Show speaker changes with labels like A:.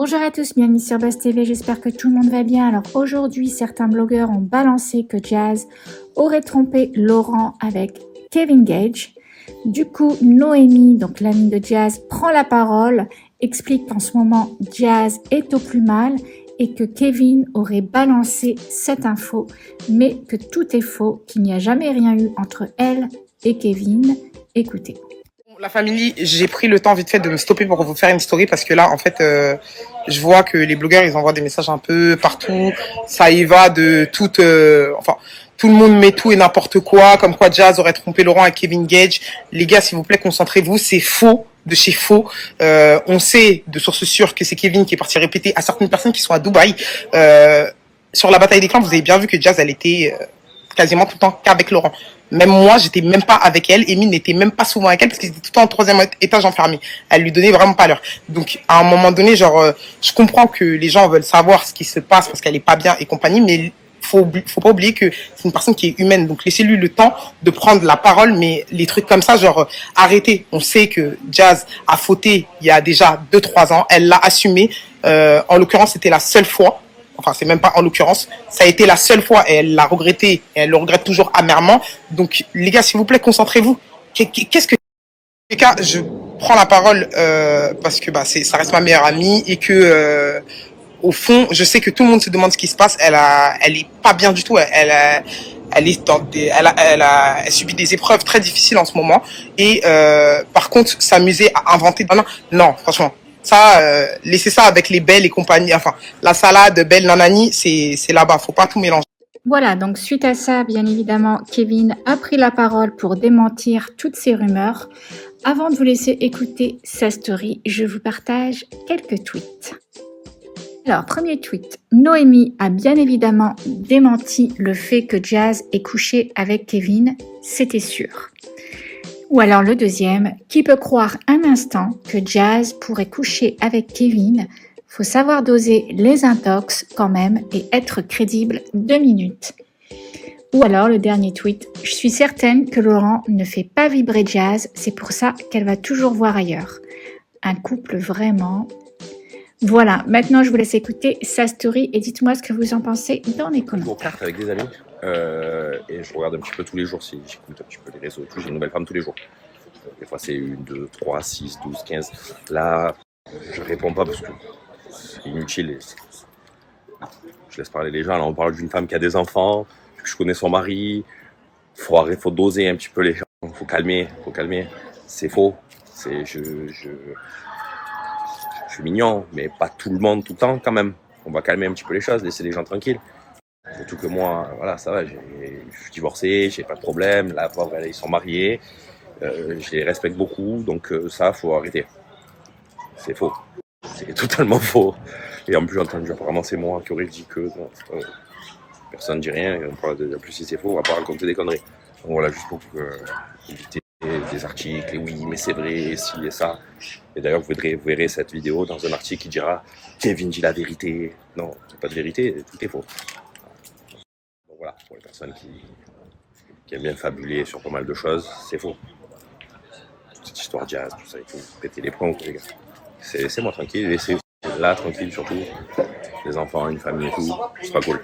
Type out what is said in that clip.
A: Bonjour à tous, bienvenue sur Buzz TV, j'espère que tout le monde va bien. Alors aujourd'hui, certains blogueurs ont balancé que Jazz aurait trompé Laurent avec Kevin Gage. Du coup, Noémie, donc l'amie de Jazz, prend la parole, explique qu'en ce moment, Jazz est au plus mal et que Kevin aurait balancé cette info, mais que tout est faux, qu'il n'y a jamais rien eu entre elle et Kevin. Écoutez.
B: La famille, j'ai pris le temps vite fait de me stopper pour vous faire une story parce que là, en fait, je vois que les blogueurs, ils envoient des messages un peu partout. Ça y va de tout, enfin, tout le monde met tout et n'importe quoi, comme quoi Jazz aurait trompé Laurent et Kevin Gage. Les gars, s'il vous plaît, concentrez-vous, c'est faux de chez faux. On sait de sources sûres que c'est Kevin qui est parti répéter à certaines personnes qui sont à Dubaï. Sur la bataille des clans, vous avez bien vu que Jazz, elle était quasiment tout le temps qu'avec Laurent. Même moi, j'étais même pas avec elle. Amy n'était même pas souvent avec elle parce qu'ils étaient tout le temps au 3e étage enfermés. Elle lui donnait vraiment pas l'heure. Donc, à un moment donné, genre, je comprends que les gens veulent savoir ce qui se passe parce qu'elle est pas bien et compagnie, mais faut pas oublier que c'est une personne qui est humaine. Donc, laissez-lui le temps de prendre la parole, mais les trucs comme ça, genre, arrêtez. On sait que Jazz a fauté il y a déjà 2-3 ans. Elle l'a assumé. En l'occurrence, c'était la seule fois. Enfin, c'est même pas en l'occurrence. Ça a été la seule fois et elle l'a regretté et elle le regrette toujours amèrement. Donc, les gars, s'il vous plaît, concentrez-vous. Qu'est-ce que... Les gars, je prends la parole parce que ça reste ma meilleure amie et que, au fond, je sais que tout le monde se demande ce qui se passe. Elle est pas bien du tout. Elle est dans elle subit des épreuves très difficiles en ce moment. Et par contre, s'amuser à inventer... Non, franchement. Ça, laissez ça avec les belles et compagnie. Enfin, la salade, belle, nanani, c'est là-bas. Faut pas tout mélanger.
A: Voilà, donc suite à ça, bien évidemment, Kevin a pris la parole pour démentir toutes ces rumeurs. Avant de vous laisser écouter sa story, je vous partage quelques tweets. Alors, premier tweet, Noémie a bien évidemment démenti le fait que Jazz ait couché avec Kevin, c'était sûr. Ou alors le deuxième, qui peut croire un instant que Jazz pourrait coucher avec Kevin? Faut savoir doser les intox quand même et être crédible 2 minutes. Ou alors le dernier tweet, je suis certaine que Laurent ne fait pas vibrer Jazz, c'est pour ça qu'elle va toujours voir ailleurs. Un couple vraiment... Voilà, maintenant je vous laisse écouter sa story et dites-moi ce que vous en pensez dans les commentaires.
C: Je joue aux cartes avec des amis et je regarde un petit peu tous les jours, si j'écoute un petit peu les réseaux et tout. J'ai une nouvelle femme tous les jours. Des fois c'est 1, 2, 3, 6, 12, 15. Là, je réponds pas parce que c'est inutile. Je laisse parler les gens. Là, on parle d'une femme qui a des enfants, que je connais son mari. Faut doser un petit peu les gens. Faut calmer. C'est faux. Je suis mignon, mais pas tout le monde tout le temps quand même. On va calmer un petit peu les choses, laisser les gens tranquilles. Surtout que moi, voilà, ça va, je suis divorcé, j'ai pas de problème. La pauvre, ils sont mariés, je les respecte beaucoup, donc ça, faut arrêter. C'est faux, c'est totalement faux. Et en plus, j'ai entendu, apparemment, c'est moi qui aurais dit que personne ne dit rien. Et en plus, si c'est faux, on va pas raconter des conneries. Donc voilà, juste pour éviter des articles, et oui, mais c'est vrai, si et ça. Et d'ailleurs, vous verrez cette vidéo dans un article qui dira Kevin dit la vérité. Non, il n'y a pas de vérité, tout est faux. Donc voilà, pour les personnes qui aiment bien fabuler sur pas mal de choses, c'est faux. Toute cette histoire Jazz, tout ça, il faut péter les plombs, les gars. C'est moi tranquille, laissez là tranquille surtout. Les enfants, une famille et tout, ce sera cool.